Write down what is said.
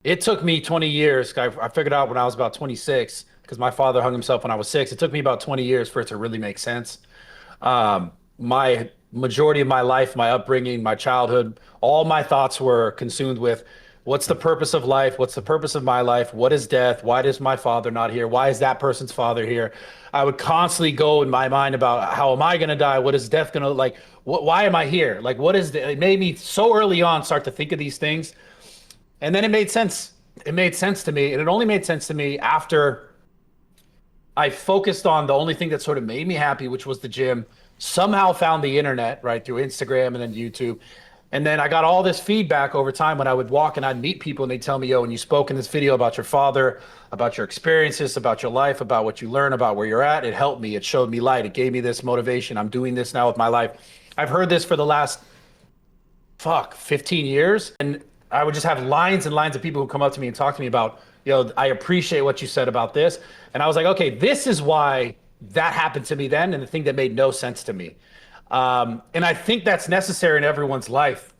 It took me 20 years. I figured out when I was about 26 because my father hung himself when I was 6. It took me about 20 years for it to really make sense. My majority of my life, my upbringing, my childhood, all my thoughts were consumed with what's the purpose of life? What's the purpose of my life? What is death? Why does my father not here? Why is that person's father here? I would constantly go in my mind about how am I going to die? What is death going to like? Why am I here? Like, what is it made me so early on start to think of these things. And then it made sense. It made sense to me. And it only made sense to me after I focused on the only thing that sort of made me happy, which was the gym. Somehow found the internet, right, through Instagram and then YouTube. And then I got all this feedback over time when I would walk and I'd meet people and they'd tell me, yo, when you spoke in this video about your father, about your experiences, about your life, about what you learn, about where you're at, it helped me. It showed me light. It gave me this motivation. I'm doing this now with my life. I've heard this for the last 15 years. And I would just have lines and lines of people who come up to me and talk to me about, I appreciate what you said about this. And I was like, okay, this is why that happened to me then. And the thing that made no sense to me. And I think that's necessary in everyone's life.